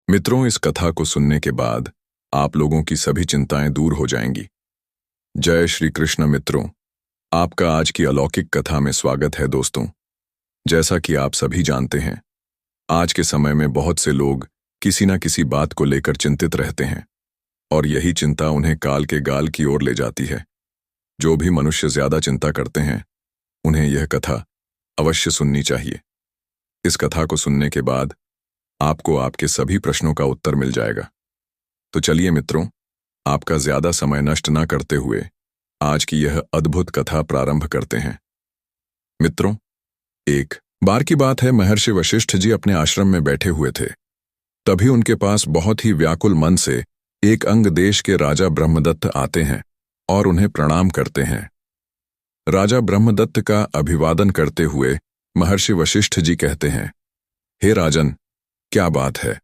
मित्रों, इस कथा को सुनने के बाद आप लोगों की सभी चिंताएं दूर हो जाएंगी। जय श्री कृष्ण। मित्रों, आपका आज की अलौकिक कथा में स्वागत है। दोस्तों, जैसा कि आप सभी जानते हैं, आज के समय में बहुत से लोग किसी न किसी बात को लेकर चिंतित रहते हैं और यही चिंता उन्हें काल के गाल की ओर ले जाती है। जो भी मनुष्य ज्यादा चिंता करते हैं, उन्हें यह कथा अवश्य सुननी चाहिए। इस कथा को सुनने के बाद आपको आपके सभी प्रश्नों का उत्तर मिल जाएगा। तो चलिए मित्रों, आपका ज्यादा समय नष्ट न करते हुए आज की यह अद्भुत कथा प्रारंभ करते हैं। मित्रों, एक बार की बात है, महर्षि वशिष्ठ जी अपने आश्रम में बैठे हुए थे। तभी उनके पास बहुत ही व्याकुल मन से एक अंग देश के राजा ब्रह्मदत्त आते हैं और उन्हें प्रणाम करते हैं। राजा ब्रह्मदत्त का अभिवादन करते हुए महर्षि वशिष्ठ जी कहते हैं, हे राजन, क्या बात है,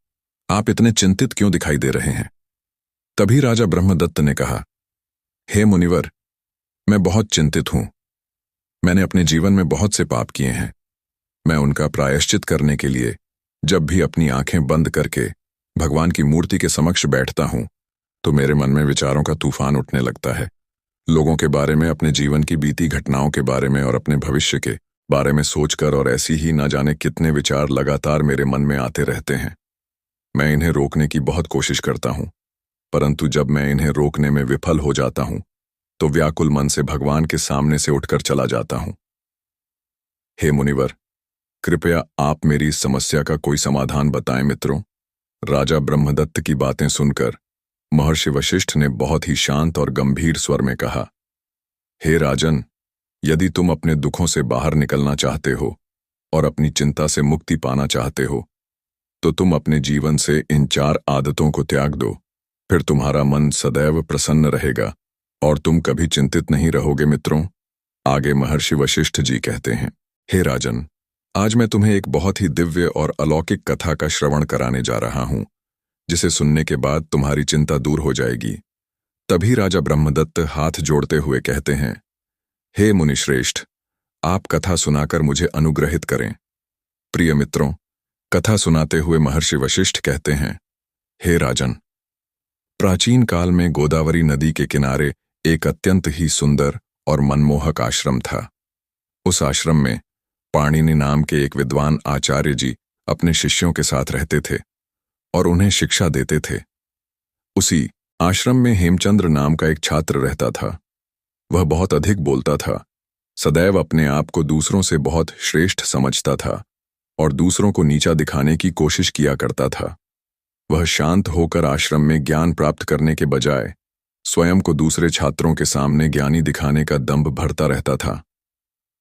आप इतने चिंतित क्यों दिखाई दे रहे हैं? तभी राजा ब्रह्मदत्त ने कहा, हे मुनिवर, मैं बहुत चिंतित हूं। मैंने अपने जीवन में बहुत से पाप किए हैं। मैं उनका प्रायश्चित करने के लिए जब भी अपनी आंखें बंद करके भगवान की मूर्ति के समक्ष बैठता हूं, तो मेरे मन में विचारों का तूफान उठने लगता है। लोगों के बारे में, अपने जीवन की बीती घटनाओं के बारे में और अपने भविष्य के बारे में सोचकर और ऐसी ही ना जाने कितने विचार लगातार मेरे मन में आते रहते हैं। मैं इन्हें रोकने की बहुत कोशिश करता हूं, परंतु जब मैं इन्हें रोकने में विफल हो जाता हूं, तो व्याकुल मन से भगवान के सामने से उठकर चला जाता हूं। हे मुनिवर, कृपया आप मेरी इस समस्या का कोई समाधान बताएं। मित्रों, राजा ब्रह्मदत्त की बातें सुनकर महर्षि वशिष्ठ ने बहुत ही शांत और गंभीर स्वर में कहा, हे राजन, यदि तुम अपने दुखों से बाहर निकलना चाहते हो और अपनी चिंता से मुक्ति पाना चाहते हो, तो तुम अपने जीवन से इन 4 आदतों को त्याग दो। फिर तुम्हारा मन सदैव प्रसन्न रहेगा और तुम कभी चिंतित नहीं रहोगे। मित्रों, आगे महर्षि वशिष्ठ जी कहते हैं, हे राजन, आज मैं तुम्हें एक बहुत ही दिव्य और अलौकिक कथा का श्रवण कराने जा रहा हूं, जिसे सुनने के बाद तुम्हारी चिंता दूर हो जाएगी। तभी राजा ब्रह्मदत्त हाथ जोड़ते हुए कहते हैं, हे मुनिश्रेष्ठ, आप कथा सुनाकर मुझे अनुग्रहित करें। प्रिय मित्रों, कथा सुनाते हुए महर्षि वशिष्ठ कहते हैं, हे राजन, प्राचीन काल में गोदावरी नदी के किनारे एक अत्यंत ही सुंदर और मनमोहक आश्रम था। उस आश्रम में पाणिनि नाम के एक विद्वान आचार्य जी अपने शिष्यों के साथ रहते थे और उन्हें शिक्षा देते थे। उसी आश्रम में हेमचंद्र नाम का एक छात्र रहता था। वह बहुत अधिक बोलता था, सदैव अपने आप को दूसरों से बहुत श्रेष्ठ समझता था और दूसरों को नीचा दिखाने की कोशिश किया करता था। वह शांत होकर आश्रम में ज्ञान प्राप्त करने के बजाय स्वयं को दूसरे छात्रों के सामने ज्ञानी दिखाने का दंभ भरता रहता था।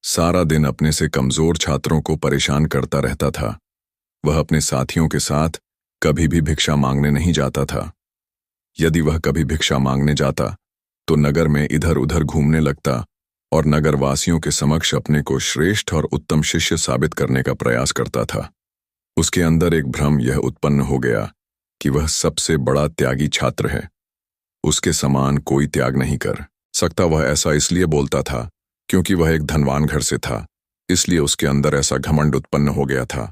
सारा दिन अपने से कमजोर छात्रों को परेशान करता रहता था। वह अपने साथियों के साथ कभी भी भिक्षा मांगने नहीं जाता था। यदि वह कभी भिक्षा मांगने जाता तो नगर में इधर उधर घूमने लगता और नगर वासियों के समक्ष अपने को श्रेष्ठ और उत्तम शिष्य साबित करने का प्रयास करता था। उसके अंदर एक भ्रम यह उत्पन्न हो गया कि वह सबसे बड़ा त्यागी छात्र है। उसके समान कोई त्याग नहीं कर सकता। वह ऐसा इसलिए बोलता था क्योंकि वह एक धनवान घर से था, इसलिए उसके अंदर ऐसा घमंड उत्पन्न हो गया था।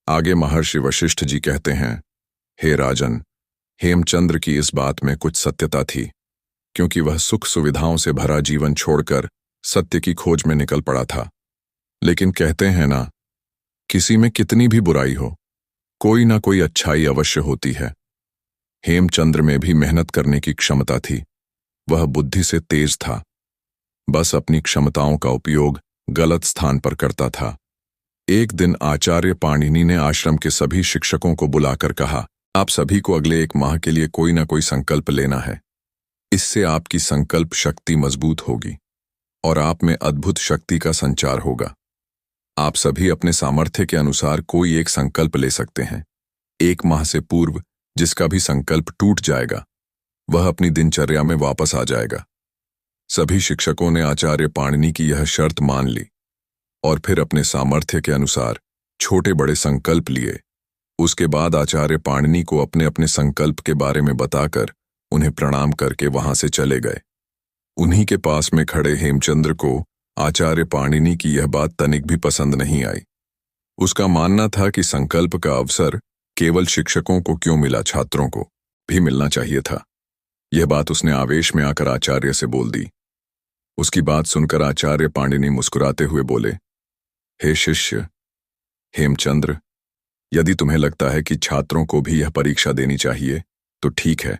आगे महर्षि वशिष्ठ जी कहते हैं, हे राजन, हेमचंद्र की इस बात में कुछ सत्यता थी, क्योंकि वह सुख सुविधाओं से भरा जीवन छोड़कर सत्य की खोज में निकल पड़ा था। लेकिन कहते हैं ना, किसी में कितनी भी बुराई हो, कोई ना कोई अच्छाई अवश्य होती है। हेमचंद्र में भी मेहनत करने की क्षमता थी। वह बुद्धि से तेज था, बस अपनी क्षमताओं का उपयोग गलत स्थान पर करता था। एक दिन आचार्य पाणिनि ने आश्रम के सभी शिक्षकों को बुलाकर कहा, आप सभी को अगले 1 माह के लिए कोई ना कोई संकल्प लेना है। इससे आपकी संकल्प शक्ति मजबूत होगी और आप में अद्भुत शक्ति का संचार होगा। आप सभी अपने सामर्थ्य के अनुसार कोई एक संकल्प ले सकते हैं। 1 माह से पूर्व जिसका भी संकल्प टूट जाएगा, वह अपनी दिनचर्या में वापस आ जाएगा। सभी शिक्षकों ने आचार्य पाणिनि की यह शर्त मान ली और फिर अपने सामर्थ्य के अनुसार छोटे बड़े संकल्प लिए। उसके बाद आचार्य पाणिनि को अपने अपने संकल्प के बारे में बताकर उन्हें प्रणाम करके वहां से चले गए। उन्हीं के पास में खड़े हेमचंद्र को आचार्य पाणिनि की यह बात तनिक भी पसंद नहीं आई। उसका मानना था कि संकल्प का अवसर केवल शिक्षकों को क्यों मिला, छात्रों को भी मिलना चाहिए था। यह बात उसने आवेश में आकर आचार्य से बोल दी। उसकी बात सुनकर आचार्य पाणिनि मुस्कुराते हुए बोले, हे शिष्य हेमचंद्र, यदि तुम्हें लगता है कि छात्रों को भी यह परीक्षा देनी चाहिए तो ठीक है,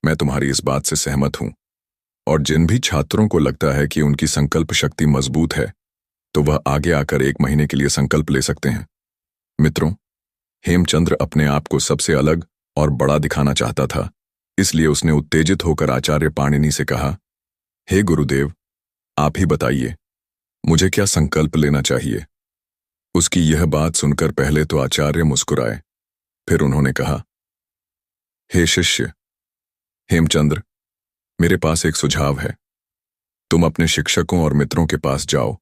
मैं तुम्हारी इस बात से सहमत हूं। और जिन भी छात्रों को लगता है कि उनकी संकल्प शक्ति मजबूत है तो वह आगे आकर 1 महीने के लिए संकल्प ले सकते हैं। मित्रों, हेमचंद्र अपने आप को सबसे अलग और बड़ा दिखाना चाहता था, इसलिए उसने उत्तेजित होकर आचार्य पाणिनि से कहा, हे गुरुदेव, आप ही बताइए, मुझे क्या संकल्प लेना चाहिए। उसकी यह बात सुनकर पहले तो आचार्य मुस्कुराए, फिर उन्होंने कहा, हे शिष्य हेमचंद्र, मेरे पास एक सुझाव है। तुम अपने शिक्षकों और मित्रों के पास जाओ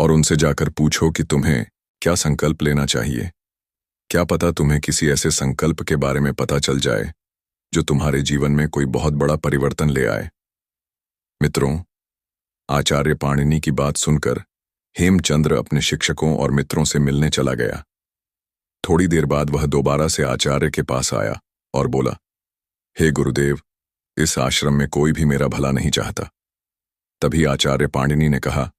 और उनसे जाकर पूछो कि तुम्हें क्या संकल्प लेना चाहिए। क्या पता तुम्हें किसी ऐसे संकल्प के बारे में पता चल जाए जो तुम्हारे जीवन में कोई बहुत बड़ा परिवर्तन ले आए। मित्रों, आचार्य पाणिनि की बात सुनकर हेमचंद्र अपने शिक्षकों और मित्रों से मिलने चला गया। थोड़ी देर बाद वह दोबारा से आचार्य के पास आया और बोला, हे गुरुदेव, इस आश्रम में कोई भी मेरा भला नहीं चाहता। तभी आचार्य पाणिनि ने कहा,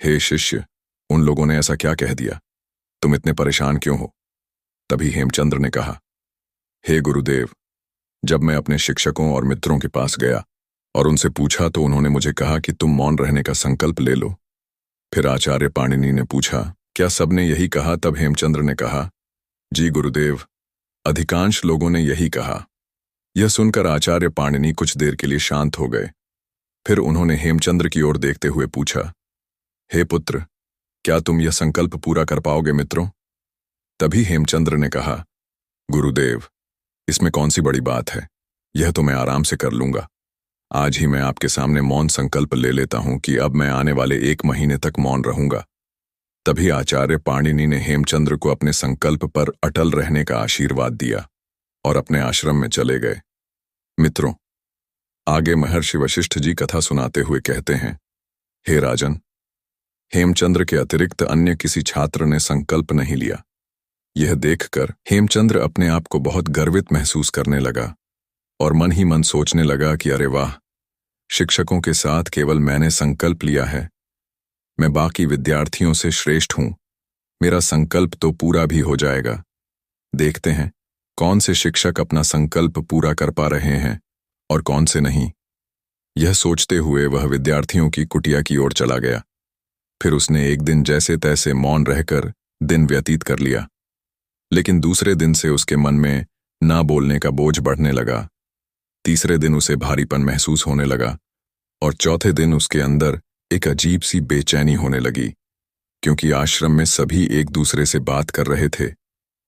हे शिष्य, उन लोगों ने ऐसा क्या कह दिया, तुम इतने परेशान क्यों हो। तभी हेमचंद्र ने कहा, हे गुरुदेव, जब मैं अपने शिक्षकों और मित्रों के पास गया और उनसे पूछा तो उन्होंने मुझे कहा कि तुम मौन रहने का संकल्प ले लो। फिर आचार्य पाणिनि ने पूछा, क्या सबने यही कहा। तब हेमचंद्र ने कहा, जी गुरुदेव, अधिकांश लोगों ने यही कहा। यह सुनकर आचार्य पाणिनि कुछ देर के लिए शांत हो गए। फिर उन्होंने हेमचंद्र की ओर देखते हुए पूछा, हे पुत्र, क्या तुम यह संकल्प पूरा कर पाओगे मित्रों। तभी हेमचंद्र ने कहा, गुरुदेव, इसमें कौन सी बड़ी बात है, यह तो मैं आराम से कर लूंगा। आज ही मैं आपके सामने मौन संकल्प ले लेता हूं कि अब मैं आने वाले 1 महीने तक मौन रहूंगा। तभी आचार्य पाणिनि ने हेमचंद्र को अपने संकल्प पर अटल रहने का आशीर्वाद दिया और अपने आश्रम में चले गए। मित्रों, आगे महर्षि वशिष्ठ जी कथा सुनाते हुए कहते हैं, हे राजन, हेमचंद्र के अतिरिक्त अन्य किसी छात्र ने संकल्प नहीं लिया। यह देखकर हेमचंद्र अपने आप को बहुत गर्वित महसूस करने लगा और मन ही मन सोचने लगा कि अरे वाह, शिक्षकों के साथ केवल मैंने संकल्प लिया है, मैं बाकी विद्यार्थियों से श्रेष्ठ हूं, मेरा संकल्प तो पूरा भी हो जाएगा। देखते हैं कौन से शिक्षक अपना संकल्प पूरा कर पा रहे हैं और कौन से नहीं। यह सोचते हुए वह विद्यार्थियों की कुटिया की ओर चला गया। फिर उसने एक दिन जैसे तैसे मौन रहकर दिन व्यतीत कर लिया, लेकिन दूसरे दिन से उसके मन में ना बोलने का बोझ बढ़ने लगा। तीसरे दिन उसे भारीपन महसूस होने लगा और चौथे दिन उसके अंदर एक अजीब सी बेचैनी होने लगी, क्योंकि आश्रम में सभी एक दूसरे से बात कर रहे थे।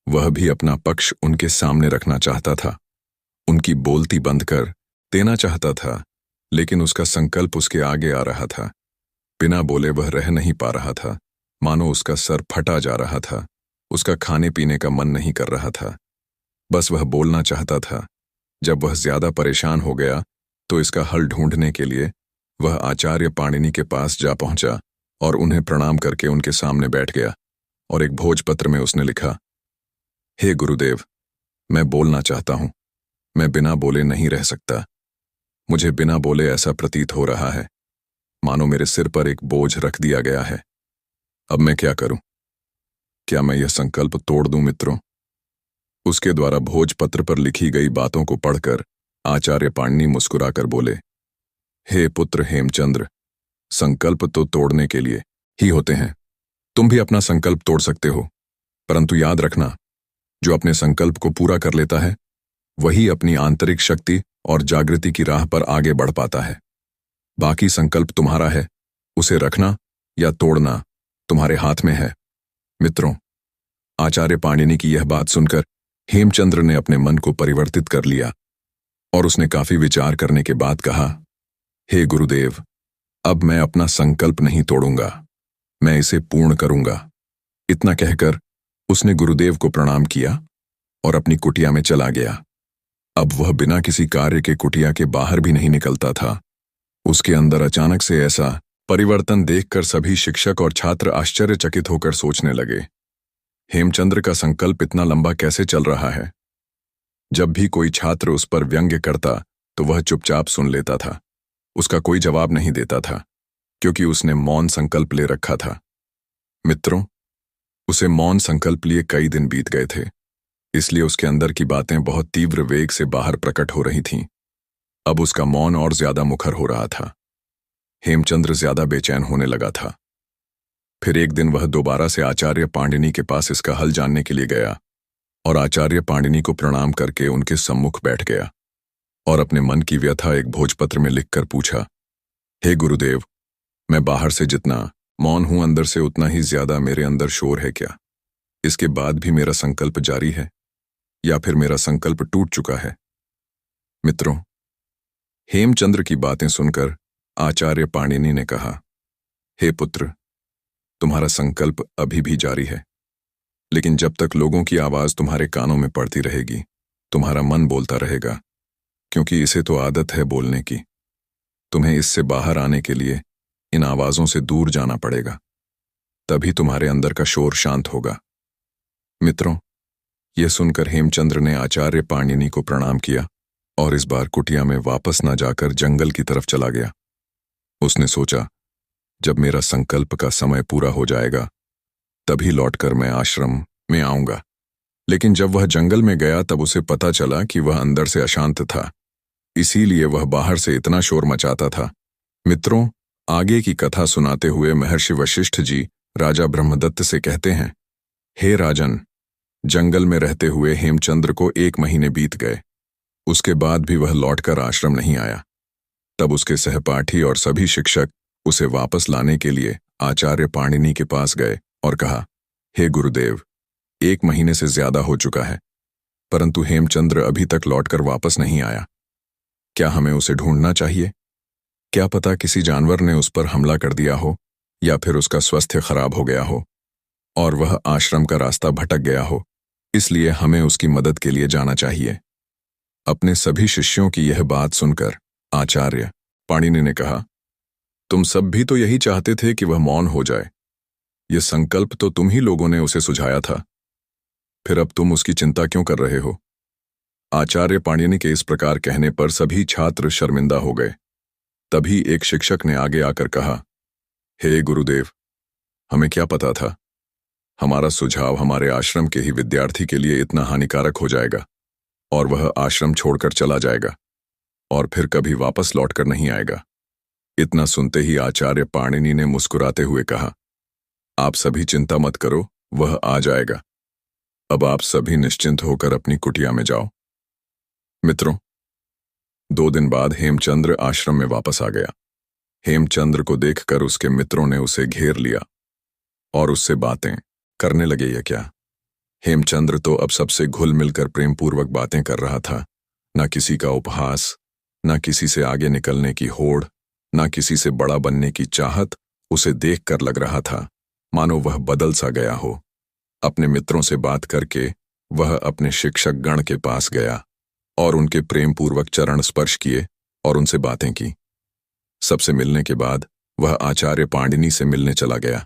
वह भी अपना पक्ष उनके सामने रखना चाहता था, उनकी बोलती बंद कर देना चाहता था, लेकिन उसका संकल्प उसके आगे आ रहा था। बिना बोले वह रह नहीं पा रहा था, मानो उसका सर फटा जा रहा था। उसका खाने पीने का मन नहीं कर रहा था, बस वह बोलना चाहता था। जब वह ज्यादा परेशान हो गया तो इसका हल ढूंढने के लिए वह आचार्य पाणिनि के पास जा पहुंचा और उन्हें प्रणाम करके उनके सामने बैठ गया और एक भोजपत्र में उसने लिखा, हे गुरुदेव, मैं बोलना चाहता हूं, मैं बिना बोले नहीं रह सकता। मुझे बिना बोले ऐसा प्रतीत हो रहा है मानो मेरे सिर पर एक बोझ रख दिया गया है। अब मैं क्या करूं? क्या मैं यह संकल्प तोड़ दूं मित्रों? उसके द्वारा भोजपत्र पर लिखी गई बातों को पढ़कर आचार्य पाणिनि मुस्कुराकर बोले, हे पुत्र हेमचंद्र, संकल्प तो तोड़ने के लिए ही होते हैं। तुम भी अपना संकल्प तोड़ सकते हो, परंतु याद रखना, जो अपने संकल्प को पूरा कर लेता है वही अपनी आंतरिक शक्ति और जागृति की राह पर आगे बढ़ पाता है। बाकी संकल्प तुम्हारा है, उसे रखना या तोड़ना तुम्हारे हाथ में है। मित्रों, आचार्य पाणिनि की यह बात सुनकर हेमचंद्र ने अपने मन को परिवर्तित कर लिया और उसने काफी विचार करने के बाद कहा, हे गुरुदेव, अब मैं अपना संकल्प नहीं तोड़ूंगा, मैं इसे पूर्ण करूंगा। इतना कहकर उसने गुरुदेव को प्रणाम किया और अपनी कुटिया में चला गया। अब वह बिना किसी कार्य के कुटिया के बाहर भी नहीं निकलता था। उसके अंदर अचानक से ऐसा परिवर्तन देखकर सभी शिक्षक और छात्र आश्चर्यचकित होकर सोचने लगे, हेमचंद्र का संकल्प इतना लंबा कैसे चल रहा है? जब भी कोई छात्र उस पर व्यंग्य करता तो वह चुपचाप सुन लेता था। उसका कोई जवाब नहीं देता था, क्योंकि उसने मौन संकल्प ले रखा था। मित्रों, उसे मौन संकल्प लिए कई दिन बीत गए थे, इसलिए उसके अंदर की बातें बहुत तीव्र वेग से बाहर प्रकट हो रही थीं। अब उसका मौन और ज्यादा मुखर हो रहा था। हेमचंद्र ज्यादा बेचैन होने लगा था। फिर एक दिन वह दोबारा से आचार्य पाणिनि के पास इसका हल जानने के लिए गया और आचार्य पाणिनि को प्रणाम करके उनके सम्मुख बैठ गया और अपने मन की व्यथा एक भोजपत्र में लिखकर पूछा, हे गुरुदेव, मैं बाहर से जितना मौन हूं, अंदर से उतना ही ज्यादा मेरे अंदर शोर है क्या? इसके बाद भी मेरा संकल्प जारी है या फिर मेरा संकल्प टूट चुका है? मित्रों, हेमचंद्र की बातें सुनकर आचार्य पाणिनि ने कहा, हे पुत्र, तुम्हारा संकल्प अभी भी जारी है, लेकिन जब तक लोगों की आवाज तुम्हारे कानों में पड़ती रहेगी, तुम्हारा मन बोलता रहेगा, क्योंकि इसे तो आदत है बोलने की। तुम्हें इससे बाहर आने के लिए इन आवाजों से दूर जाना पड़ेगा, तभी तुम्हारे अंदर का शोर शांत होगा। मित्रों, यह सुनकर हेमचंद्र ने आचार्य पाणिनि को प्रणाम किया और इस बार कुटिया में वापस न जाकर जंगल की तरफ चला गया। उसने सोचा, जब मेरा संकल्प का समय पूरा हो जाएगा तभी लौटकर मैं आश्रम में आऊंगा। लेकिन जब वह जंगल में गया तब उसे पता चला कि वह अंदर से अशांत था, इसीलिए वह बाहर से इतना शोर मचाता था। मित्रों, आगे की कथा सुनाते हुए महर्षि वशिष्ठ जी राजा ब्रह्मदत्त से कहते हैं, हे राजन, जंगल में रहते हुए हेमचंद्र को 1 महीने बीत गए। उसके बाद भी वह लौटकर आश्रम नहीं आया। तब उसके सहपाठी और सभी शिक्षक उसे वापस लाने के लिए आचार्य पाणिनि के पास गए और कहा, हे गुरुदेव, 1 महीने से ज्यादा हो चुका है, परंतु हेमचंद्र अभी तक लौटकर वापस नहीं आया। क्या हमें उसे ढूंढना चाहिए? क्या पता किसी जानवर ने उस पर हमला कर दिया हो या फिर उसका स्वास्थ्य खराब हो गया हो और वह आश्रम का रास्ता भटक गया हो, इसलिए हमें उसकी मदद के लिए जाना चाहिए। अपने सभी शिष्यों की यह बात सुनकर आचार्य पाणिनि ने कहा, तुम सब भी तो यही चाहते थे कि वह मौन हो जाए। यह संकल्प तो तुम ही लोगों ने उसे सुझाया था, फिर अब तुम उसकी चिंता क्यों कर रहे हो? आचार्य पाणिनि के इस प्रकार कहने पर सभी छात्र शर्मिंदा हो गए। तभी एक शिक्षक ने आगे आकर कहा, हे गुरुदेव, हमें क्या पता था? हमारा सुझाव हमारे आश्रम के ही विद्यार्थी के लिए इतना हानिकारक हो जाएगा और वह आश्रम छोड़कर चला जाएगा और फिर कभी वापस लौटकर नहीं आएगा। इतना सुनते ही आचार्य पाणिनि ने मुस्कुराते हुए कहा, आप सभी चिंता मत करो, वह आ जाएगा। अब आप सभी निश्चिंत होकर अपनी कुटिया में जाओ। मित्रों, 2 दिन बाद हेमचंद्र आश्रम में वापस आ गया। हेमचंद्र को देखकर उसके मित्रों ने उसे घेर लिया और उससे बातें करने लगे। यह क्या? हेमचंद्र तो अब सबसे घुल मिलकर प्रेमपूर्वक बातें कर रहा था। न किसी का उपहास, न किसी से आगे निकलने की होड़, न किसी से बड़ा बनने की चाहत। उसे देखकर लग रहा था मानो वह बदल सा गया हो। अपने मित्रों से बात करके वह अपने शिक्षक गण के पास गया और उनके प्रेमपूर्वक चरण स्पर्श किए और उनसे बातें की। सबसे मिलने के बाद वह आचार्य पाणिनि से मिलने चला गया।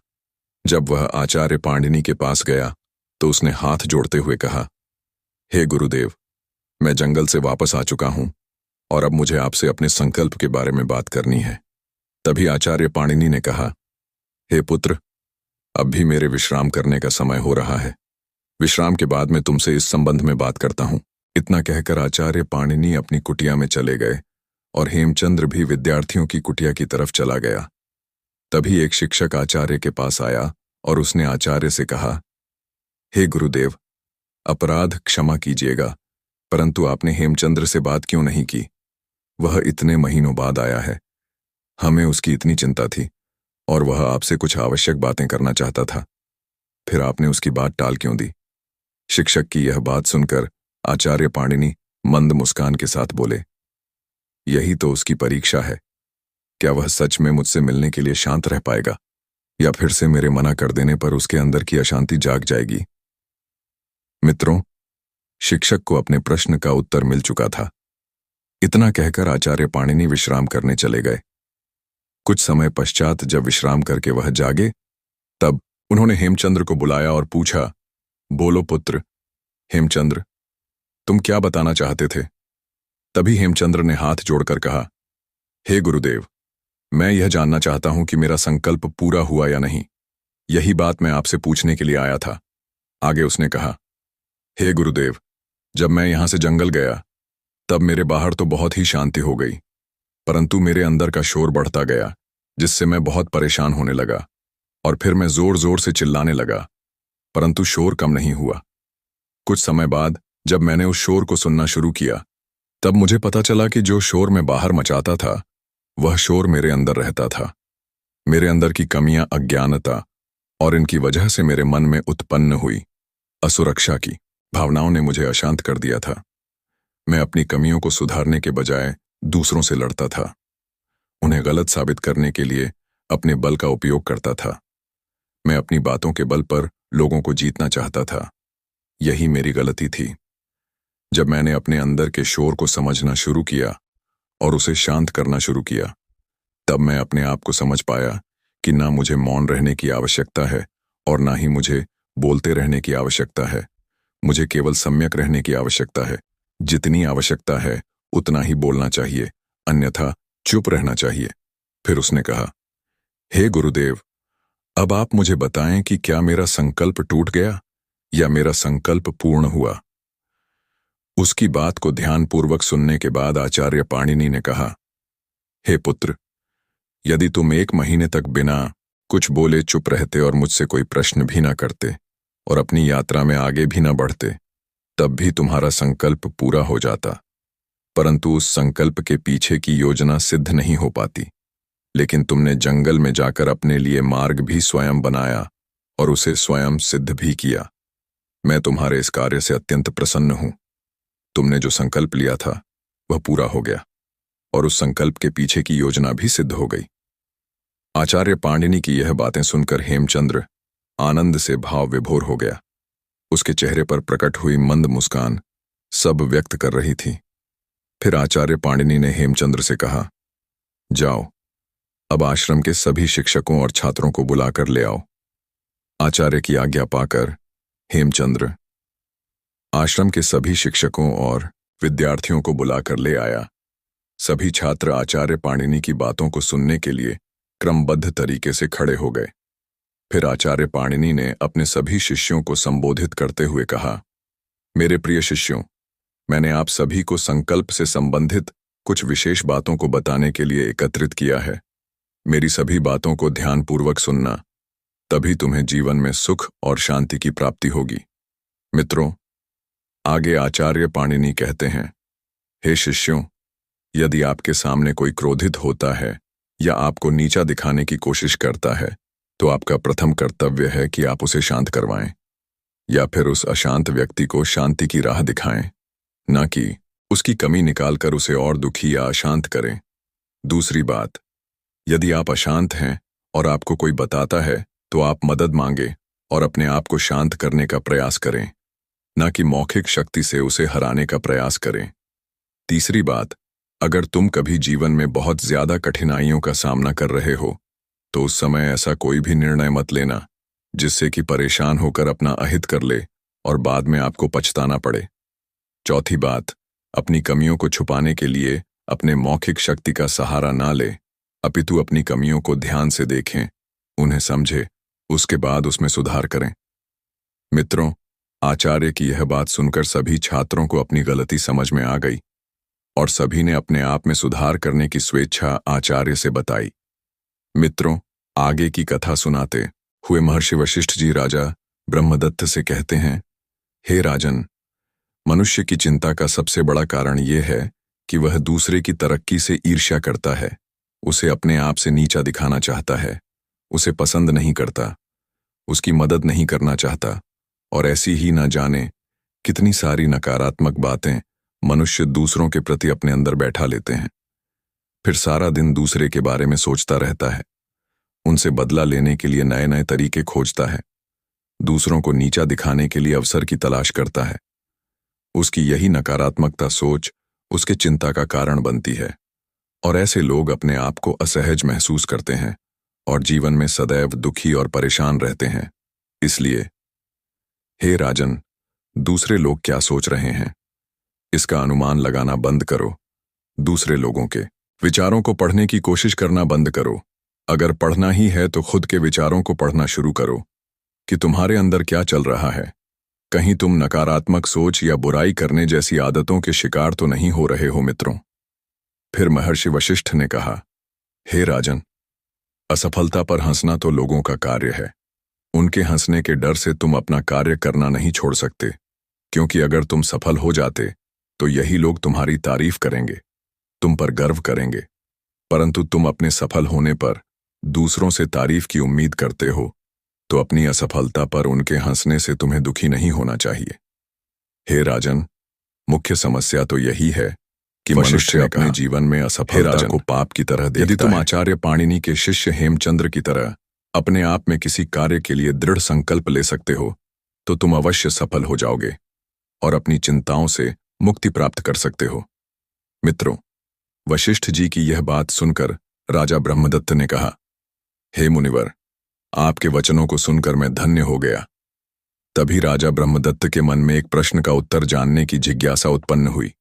जब वह आचार्य पाणिनि के पास गया तो उसने हाथ जोड़ते हुए कहा, हे गुरुदेव, मैं जंगल से वापस आ चुका हूं और अब मुझे आपसे अपने संकल्प के बारे में बात करनी है। तभी आचार्य पाणिनि ने कहा, हे पुत्र, अब भी मेरे विश्राम करने का समय हो रहा है। विश्राम के बाद मैं तुमसे इस संबंध में बात करता हूं। इतना कहकर आचार्य पाणिनि अपनी कुटिया में चले गए और हेमचंद्र भी विद्यार्थियों की कुटिया की तरफ चला गया। तभी एक शिक्षक आचार्य के पास आया और उसने आचार्य से कहा, हे गुरुदेव, अपराध क्षमा कीजिएगा, परंतु आपने हेमचंद्र से बात क्यों नहीं की? वह इतने महीनों बाद आया है। हमें उसकी इतनी चिंता थी और वह आपसे कुछ आवश्यक बातें करना चाहता था, फिर आपने उसकी बात टाल क्यों दी? शिक्षक की यह बात सुनकर आचार्य पाणिनि मंद मुस्कान के साथ बोले, यही तो उसकी परीक्षा है। क्या वह सच में मुझसे मिलने के लिए शांत रह पाएगा या फिर से मेरे मना कर देने पर उसके अंदर की अशांति जाग जाएगी? मित्रों, शिक्षक को अपने प्रश्न का उत्तर मिल चुका था। इतना कहकर आचार्य पाणिनि विश्राम करने चले गए। कुछ समय पश्चात जब विश्राम करके वह जागे, तब उन्होंने हेमचंद्र को बुलाया और पूछा, बोलो पुत्र। हेमचंद्र, तुम क्या बताना चाहते थे? तभी हेमचंद्र ने हाथ जोड़कर कहा, हे गुरुदेव, मैं यह जानना चाहता हूं कि मेरा संकल्प पूरा हुआ या नहीं। यही बात मैं आपसे पूछने के लिए आया था। आगे उसने कहा, हे गुरुदेव, जब मैं यहां से जंगल गया तब मेरे बाहर तो बहुत ही शांति हो गई, परंतु मेरे अंदर का शोर बढ़ता गया, जिससे मैं बहुत परेशान होने लगा। और फिर मैं जोर जोर से चिल्लाने लगा, परंतु शोर कम नहीं हुआ। कुछ समय बाद जब मैंने उस शोर को सुनना शुरू किया, तब मुझे पता चला कि जो शोर मैं बाहर मचाता था, वह शोर मेरे अंदर रहता था। मेरे अंदर की कमियां, अज्ञानता और इनकी वजह से मेरे मन में उत्पन्न हुई असुरक्षा की भावनाओं ने मुझे अशांत कर दिया था। मैं अपनी कमियों को सुधारने के बजाय दूसरों से लड़ता था। उन्हें गलत साबित करने के लिए अपने बल का उपयोग करता था। मैं अपनी बातों के बल पर लोगों को जीतना चाहता था। यही मेरी गलती थी। जब मैंने अपने अंदर के शोर को समझना शुरू किया और उसे शांत करना शुरू किया, तब मैं अपने आप को समझ पाया कि ना मुझे मौन रहने की आवश्यकता है और ना ही मुझे बोलते रहने की आवश्यकता है। मुझे केवल सम्यक रहने की आवश्यकता है। जितनी आवश्यकता है उतना ही बोलना चाहिए, अन्यथा चुप रहना चाहिए। फिर उसने कहा, हे गुरुदेव, अब आप मुझे बताएं कि क्या मेरा संकल्प टूट गया या मेरा संकल्प पूर्ण हुआ? उसकी बात को ध्यानपूर्वक सुनने के बाद आचार्य पाणिनि ने कहा, हे पुत्र, यदि तुम 1 महीने तक बिना कुछ बोले चुप रहते और मुझसे कोई प्रश्न भी ना करते और अपनी यात्रा में आगे भी ना बढ़ते, तब भी तुम्हारा संकल्प पूरा हो जाता। परंतु उस संकल्प के पीछे की योजना सिद्ध नहीं हो पाती। लेकिन तुमने जंगल में जाकर अपने लिए मार्ग भी स्वयं बनाया और उसे स्वयं सिद्ध भी किया। मैं तुम्हारे इस कार्य से अत्यंत प्रसन्न हूं। तुमने जो संकल्प लिया था वह पूरा हो गया और उस संकल्प के पीछे की योजना भी सिद्ध हो गई। आचार्य पाणिनि की यह बातें सुनकर हेमचंद्र आनंद से भाव विभोर हो गया। उसके चेहरे पर प्रकट हुई मंद मुस्कान सब व्यक्त कर रही थी। फिर आचार्य पाणिनि ने हेमचंद्र से कहा, जाओ, अब आश्रम के सभी शिक्षकों और छात्रों को बुलाकर ले आओ। आचार्य की आज्ञा पाकर हेमचंद्र आश्रम के सभी शिक्षकों और विद्यार्थियों को बुलाकर ले आया। सभी छात्र आचार्य पाणिनि की बातों को सुनने के लिए क्रमबद्ध तरीके से खड़े हो गए। फिर आचार्य पाणिनि ने अपने सभी शिष्यों को संबोधित करते हुए कहा, मेरे प्रिय शिष्यों, मैंने आप सभी को संकल्प से संबंधित कुछ विशेष बातों को बताने के लिए एकत्रित किया है। मेरी सभी बातों को ध्यानपूर्वक सुनना, तभी तुम्हें जीवन में सुख और शांति की प्राप्ति होगी। मित्रों, आगे आचार्य पाणिनि कहते हैं, हे शिष्यों, यदि आपके सामने कोई क्रोधित होता है या आपको नीचा दिखाने की कोशिश करता है, तो आपका प्रथम कर्तव्य है कि आप उसे शांत करवाएं या फिर उस अशांत व्यक्ति को शांति की राह दिखाएं, न कि उसकी कमी निकालकर उसे और दुखी या अशांत करें। दूसरी बात, यदि आप अशांत हैं और आपको कोई बताता है तो आप मदद मांगे और अपने आप को शांत करने का प्रयास करें, न कि मौखिक शक्ति से उसे हराने का प्रयास करें। तीसरी बात, अगर तुम कभी जीवन में बहुत ज्यादा कठिनाइयों का सामना कर रहे हो तो उस समय ऐसा कोई भी निर्णय मत लेना जिससे कि परेशान होकर अपना अहित कर ले और बाद में आपको पछताना पड़े। चौथी बात, अपनी कमियों को छुपाने के लिए अपने मौखिक शक्ति का सहारा ना ले, अपितु अपनी कमियों को ध्यान से देखें, उन्हें समझे, उसके बाद उसमें सुधार करें। मित्रों, आचार्य की यह बात सुनकर सभी छात्रों को अपनी गलती समझ में आ गई और सभी ने अपने आप में सुधार करने की स्वेच्छा आचार्य से बताई। मित्रों, आगे की कथा सुनाते हुए महर्षि वशिष्ठ जी राजा ब्रह्मदत्त से कहते हैं, हे राजन, मनुष्य की चिंता का सबसे बड़ा कारण यह है कि वह दूसरे की तरक्की से ईर्ष्या करता है, उसे अपने आप से नीचा दिखाना चाहता है, उसे पसंद नहीं करता, उसकी मदद नहीं करना चाहता और ऐसी ही न जाने कितनी सारी नकारात्मक बातें मनुष्य दूसरों के प्रति अपने अंदर बैठा लेते हैं। फिर सारा दिन दूसरे के बारे में सोचता रहता है, उनसे बदला लेने के लिए नए नए तरीके खोजता है, दूसरों को नीचा दिखाने के लिए अवसर की तलाश करता है। उसकी यही नकारात्मकता सोच उसके चिंता का कारण बनती है और ऐसे लोग अपने आप को असहज महसूस करते हैं और जीवन में सदैव दुखी और परेशान रहते हैं। इसलिए हे राजन, दूसरे लोग क्या सोच रहे हैं, इसका अनुमान लगाना बंद करो। दूसरे लोगों के विचारों को पढ़ने की कोशिश करना बंद करो। अगर पढ़ना ही है तो खुद के विचारों को पढ़ना शुरू करो कि तुम्हारे अंदर क्या चल रहा है। कहीं तुम नकारात्मक सोच या बुराई करने जैसी आदतों के शिकार तो नहीं हो रहे हो मित्रों। फिर महर्षि वशिष्ठ ने कहा, हे राजन, असफलता पर हंसना तो लोगों का कार्य है। उनके हंसने के डर से तुम अपना कार्य करना नहीं छोड़ सकते, क्योंकि अगर तुम सफल हो जाते तो यही लोग तुम्हारी तारीफ करेंगे, तुम पर गर्व करेंगे। परंतु तुम अपने सफल होने पर दूसरों से तारीफ की उम्मीद करते हो, तो अपनी असफलता पर उनके हंसने से तुम्हें दुखी नहीं होना चाहिए। हे राजन, मुख्य समस्या तो यही है कि मनुष्य अपने जीवन में असफलता को पाप की तरह देखता है। यदि तुम आचार्य पाणिनि के शिष्य हेमचंद्र की तरह अपने आप में किसी कार्य के लिए दृढ़ संकल्प ले सकते हो, तो तुम अवश्य सफल हो जाओगे और अपनी चिंताओं से मुक्ति प्राप्त कर सकते हो। मित्रों, वशिष्ठ जी की यह बात सुनकर राजा ब्रह्मदत्त ने कहा, हे मुनिवर, आपके वचनों को सुनकर मैं धन्य हो गया। तभी राजा ब्रह्मदत्त के मन में एक प्रश्न का उत्तर जानने की जिज्ञासा उत्पन्न हुई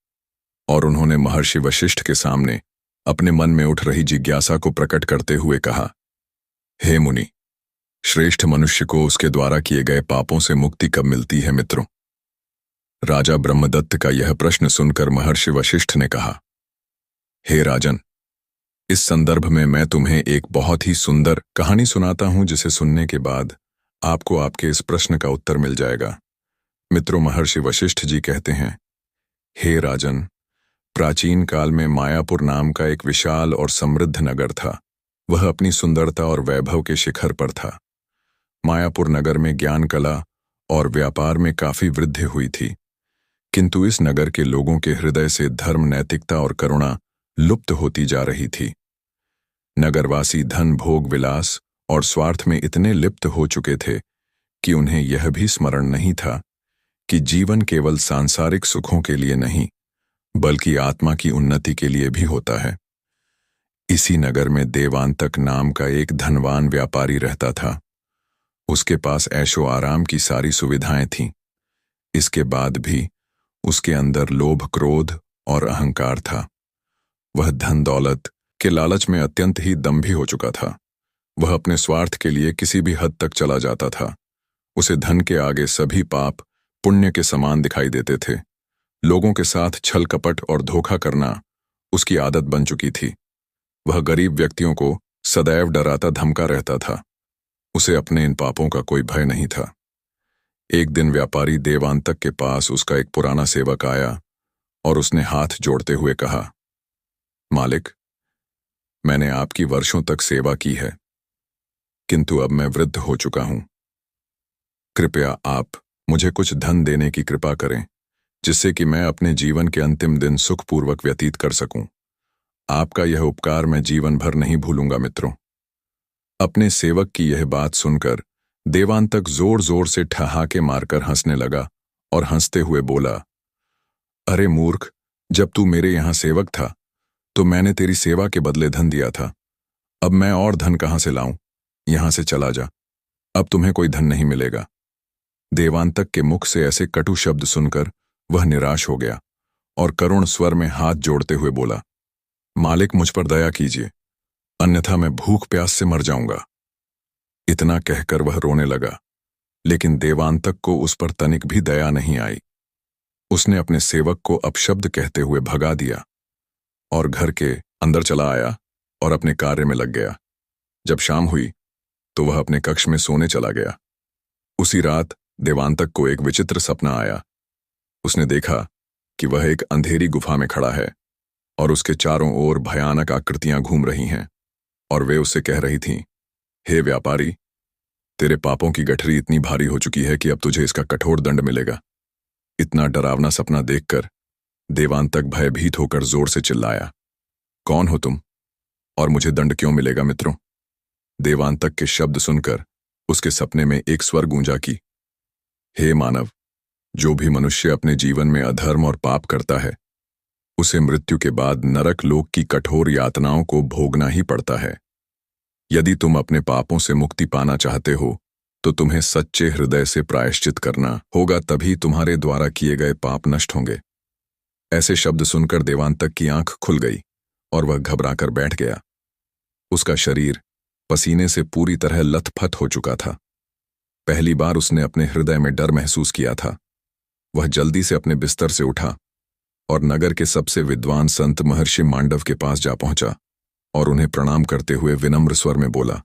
और उन्होंने महर्षि वशिष्ठ के सामने अपने मन में उठ रही जिज्ञासा को प्रकट करते हुए कहा, हे मुनि, श्रेष्ठ मनुष्य को उसके द्वारा किए गए पापों से मुक्ति कब मिलती है मित्रों? राजा ब्रह्मदत्त का यह प्रश्न सुनकर महर्षि वशिष्ठ ने कहा, हे राजन, इस संदर्भ में मैं तुम्हें एक बहुत ही सुंदर कहानी सुनाता हूं, जिसे सुनने के बाद आपको आपके इस प्रश्न का उत्तर मिल जाएगा। मित्रों, महर्षि वशिष्ठ जी कहते हैं, हे राजन, प्राचीन काल में मायापुर नाम का एक विशाल और समृद्ध नगर था। वह अपनी सुंदरता और वैभव के शिखर पर था। मायापुर नगर में ज्ञान, कला और व्यापार में काफी वृद्धि हुई थी, किंतु इस नगर के लोगों के हृदय से धर्म, नैतिकता और करुणा लुप्त होती जा रही थी। नगरवासी धन, भोग, विलास और स्वार्थ में इतने लिप्त हो चुके थे कि उन्हें यह भी स्मरण नहीं था कि जीवन केवल सांसारिक सुखों के लिए नहीं, बल्कि आत्मा की उन्नति के लिए भी होता है। इसी नगर में देवांतक नाम का एक धनवान व्यापारी रहता था। उसके पास ऐशो आराम की सारी सुविधाएं थीं। इसके बाद भी उसके अंदर लोभ, क्रोध और अहंकार था। वह धन दौलत के लालच में अत्यंत ही दंभी हो चुका था। वह अपने स्वार्थ के लिए किसी भी हद तक चला जाता था। उसे धन के आगे सभी पाप पुण्य के समान दिखाई देते थे। लोगों के साथ छल कपट और धोखा करना उसकी आदत बन चुकी थी। वह गरीब व्यक्तियों को सदैव डराता धमका रहता था। उसे अपने इन पापों का कोई भय नहीं था। एक दिन व्यापारी देवांतक के पास उसका एक पुराना सेवक आया और उसने हाथ जोड़ते हुए कहा, मालिक, मैंने आपकी वर्षों तक सेवा की है, किंतु अब मैं वृद्ध हो चुका हूं। कृपया आप मुझे कुछ धन देने की कृपा करें, जिससे कि मैं अपने जीवन के अंतिम दिन सुखपूर्वक व्यतीत कर सकूं। आपका यह उपकार मैं जीवन भर नहीं भूलूंगा मित्रों। अपने सेवक की यह बात सुनकर देवांतक जोर जोर से ठहाके मारकर हंसने लगा और हंसते हुए बोला, अरे मूर्ख, जब तू मेरे यहां सेवक था तो मैंने तेरी सेवा के बदले धन दिया था। अब मैं और धन कहां से लाऊं? यहां से चला जा, अब तुम्हें कोई धन नहीं मिलेगा। देवांतक के मुख से ऐसे कटु शब्द सुनकर वह निराश हो गया और करुण स्वर में हाथ जोड़ते हुए बोला, मालिक, मुझ पर दया कीजिए, अन्यथा मैं भूख प्यास से मर जाऊंगा। इतना कहकर वह रोने लगा, लेकिन देवांतक को उस पर तनिक भी दया नहीं आई। उसने अपने सेवक को अपशब्द कहते हुए भगा दिया और घर के अंदर चला आया और अपने कार्य में लग गया। जब शाम हुई तो वह अपने कक्ष में सोने चला गया। उसी रात देवांतक को एक विचित्र सपना आया। उसने देखा कि वह एक अंधेरी गुफा में खड़ा है और उसके चारों ओर भयानक आकृतियां घूम रही हैं और वे उससे कह रही थीं, हे व्यापारी, तेरे पापों की गठरी इतनी भारी हो चुकी है कि अब तुझे इसका कठोर दंड मिलेगा। इतना डरावना सपना देखकर देवांतक भयभीत होकर जोर से चिल्लाया, कौन हो तुम और मुझे दंड क्यों मिलेगा? मित्रों, देवांतक के शब्द सुनकर उसके सपने में एक स्वर गूंजा कि, हे मानव, जो भी मनुष्य अपने जीवन में अधर्म और पाप करता है, उसे मृत्यु के बाद नरक लोक की कठोर यातनाओं को भोगना ही पड़ता है। यदि तुम अपने पापों से मुक्ति पाना चाहते हो तो तुम्हें सच्चे हृदय से प्रायश्चित करना होगा, तभी तुम्हारे द्वारा किए गए पाप नष्ट होंगे। ऐसे शब्द सुनकर देवांतक की आंख खुल गई और वह घबराकर बैठ गया। उसका शरीर पसीने से पूरी तरह लथपथ हो चुका था। पहली बार उसने अपने हृदय में डर महसूस किया था। वह जल्दी से अपने बिस्तर से उठा और नगर के सबसे विद्वान संत महर्षि मांडव के पास जा पहुंचा और उन्हें प्रणाम करते हुए विनम्र स्वर में बोला,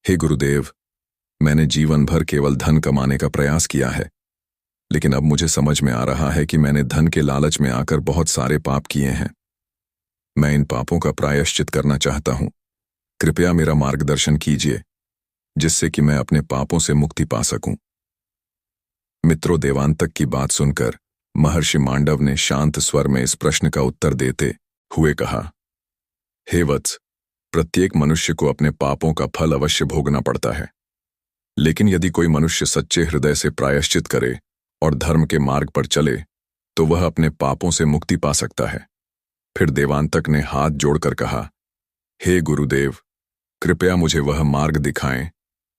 हे गुरुदेव, मैंने जीवन भर केवल धन कमाने का प्रयास किया है, लेकिन अब मुझे समझ में आ रहा है कि मैंने धन के लालच में आकर बहुत सारे पाप किए हैं। मैं इन पापों का प्रायश्चित करना चाहता हूं। कृपया मेरा मार्गदर्शन कीजिए, जिससे कि मैं अपने पापों से मुक्ति पा सकूं। मित्रों, देवांतक की बात सुनकर महर्षि मांडव ने शांत स्वर में इस प्रश्न का उत्तर देते हुए कहा, हे वत्स, प्रत्येक मनुष्य को अपने पापों का फल अवश्य भोगना पड़ता है, लेकिन यदि कोई मनुष्य सच्चे हृदय से प्रायश्चित करे और धर्म के मार्ग पर चले तो वह अपने पापों से मुक्ति पा सकता है। फिर देवांतक ने हाथ जोड़कर कहा, हे गुरुदेव, कृपया मुझे वह मार्ग दिखाएं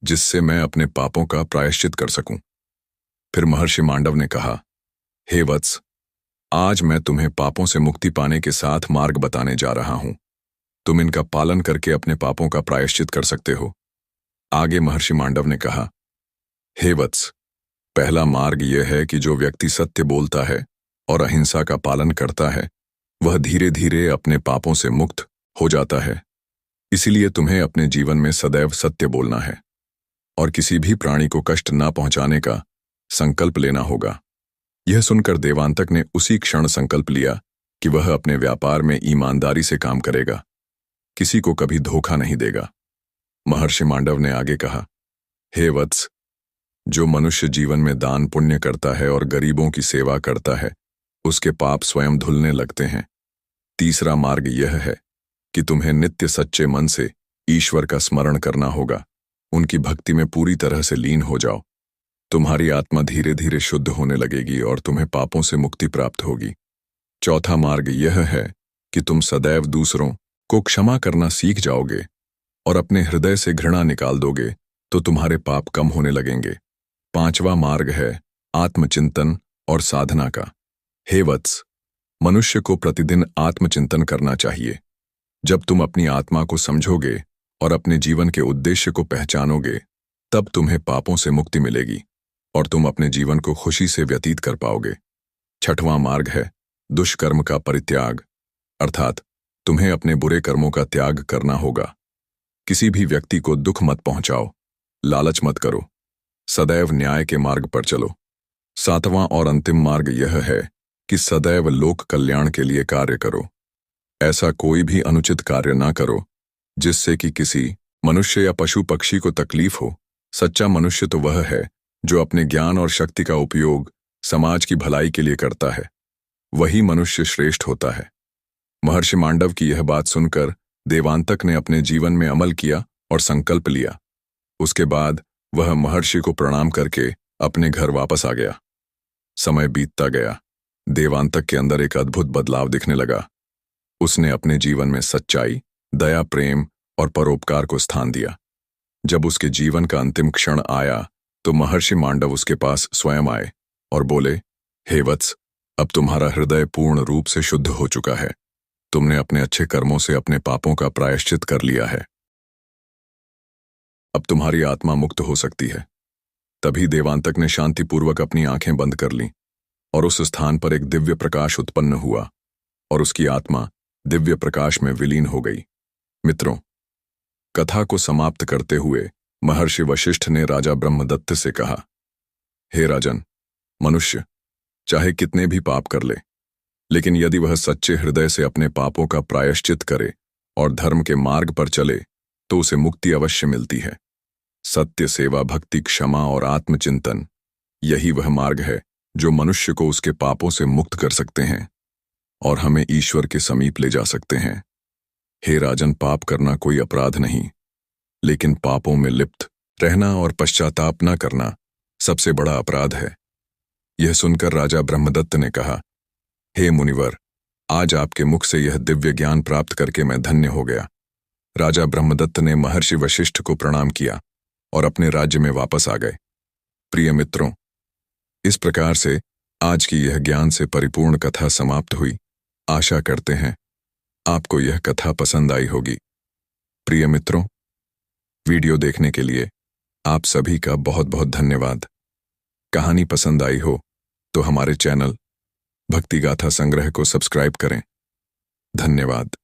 जिससे मैं अपने पापों का प्रायश्चित कर सकूं। फिर महर्षि मांडव ने कहा, हे वत्स, आज मैं तुम्हें पापों से मुक्ति पाने के साथ मार्ग बताने जा रहा हूं। तुम इनका पालन करके अपने पापों का प्रायश्चित कर सकते हो। आगे महर्षि मांडव ने कहा, हे वत्स, पहला मार्ग यह है कि जो व्यक्ति सत्य बोलता है और अहिंसा का पालन करता है, वह धीरे धीरे अपने पापों से मुक्त हो जाता है। इसीलिए तुम्हें अपने जीवन में सदैव सत्य बोलना है और किसी भी प्राणी को कष्ट न पहुंचाने का संकल्प लेना होगा। यह सुनकर देवांतक ने उसी क्षण संकल्प लिया कि वह अपने व्यापार में ईमानदारी से काम करेगा, किसी को कभी धोखा नहीं देगा। महर्षि मांडव ने आगे कहा, हे वत्स, जो मनुष्य जीवन में दान पुण्य करता है और गरीबों की सेवा करता है, उसके पाप स्वयं धुलने लगते हैं। तीसरा मार्ग यह है कि तुम्हें नित्य सच्चे मन से ईश्वर का स्मरण करना होगा, उनकी भक्ति में पूरी तरह से लीन हो जाओ। तुम्हारी आत्मा धीरे धीरे शुद्ध होने लगेगी और तुम्हें पापों से मुक्ति प्राप्त होगी। चौथा मार्ग यह है कि तुम सदैव दूसरों को क्षमा करना सीख जाओगे और अपने हृदय से घृणा निकाल दोगे तो तुम्हारे पाप कम होने लगेंगे। पांचवा मार्ग है आत्मचिंतन और साधना का। हे वत्स, मनुष्य को प्रतिदिन आत्मचिंतन करना चाहिए। जब तुम अपनी आत्मा को समझोगे और अपने जीवन के उद्देश्य को पहचानोगे, तब तुम्हें पापों से मुक्ति मिलेगी और तुम अपने जीवन को खुशी से व्यतीत कर पाओगे। छठवां मार्ग है दुष्कर्म का परित्याग, अर्थात तुम्हें अपने बुरे कर्मों का त्याग करना होगा। किसी भी व्यक्ति को दुख मत पहुंचाओ, लालच मत करो, सदैव न्याय के मार्ग पर चलो। सातवां और अंतिम मार्ग यह है कि सदैव लोक कल्याण के लिए कार्य करो। ऐसा कोई भी अनुचित कार्य ना करो जिससे कि किसी मनुष्य या पशु पक्षी को तकलीफ हो। सच्चा मनुष्य तो वह है जो अपने ज्ञान और शक्ति का उपयोग समाज की भलाई के लिए करता है। वही मनुष्य श्रेष्ठ होता है। महर्षि मांडव की यह बात सुनकर देवांतक ने अपने जीवन में अमल किया और संकल्प लिया। उसके बाद वह महर्षि को प्रणाम करके अपने घर वापस आ गया। समय बीतता गया। देवांतक के अंदर एक अद्भुत बदलाव दिखने लगा। उसने अपने जीवन में सच्चाई, दया, प्रेम और परोपकार को स्थान दिया। जब उसके जीवन का अंतिम क्षण आया तो महर्षि मांडव उसके पास स्वयं आए और बोले, हे वत्स, अब तुम्हारा हृदय पूर्ण रूप से शुद्ध हो चुका है। तुमने अपने अच्छे कर्मों से अपने पापों का प्रायश्चित कर लिया है। अब तुम्हारी आत्मा मुक्त हो सकती है। तभी देवांतक ने शांतिपूर्वक अपनी आंखें बंद कर लीं और उस स्थान पर एक दिव्य प्रकाश उत्पन्न हुआ और उसकी आत्मा दिव्य प्रकाश में विलीन हो गई। मित्रों, कथा को समाप्त करते हुए महर्षि वशिष्ठ ने राजा ब्रह्मदत्त से कहा, हे राजन, मनुष्य चाहे कितने भी पाप कर ले, लेकिन यदि वह सच्चे हृदय से अपने पापों का प्रायश्चित करे और धर्म के मार्ग पर चले तो उसे मुक्ति अवश्य मिलती है। सत्य, सेवा, भक्ति, क्षमा और आत्मचिंतन, यही वह मार्ग है जो मनुष्य को उसके पापों से मुक्त कर सकते हैं और हमें ईश्वर के समीप ले जा सकते हैं। हे राजन, पाप करना कोई अपराध नहीं, लेकिन पापों में लिप्त रहना और पश्चाताप न करना सबसे बड़ा अपराध है। यह सुनकर राजा ब्रह्मदत्त ने कहा, हे मुनिवर, आज आपके मुख से यह दिव्य ज्ञान प्राप्त करके मैं धन्य हो गया। राजा ब्रह्मदत्त ने महर्षि वशिष्ठ को प्रणाम किया और अपने राज्य में वापस आ गए। प्रिय मित्रों, इस प्रकार से आज की यह ज्ञान से परिपूर्ण कथा समाप्त हुई। आशा करते हैं आपको यह कथा पसंद आई होगी। प्रिय मित्रों, वीडियो देखने के लिए आप सभी का बहुत बहुत धन्यवाद। कहानी पसंद आई हो तो हमारे चैनल भक्ति गाथा संग्रह को सब्सक्राइब करें। धन्यवाद।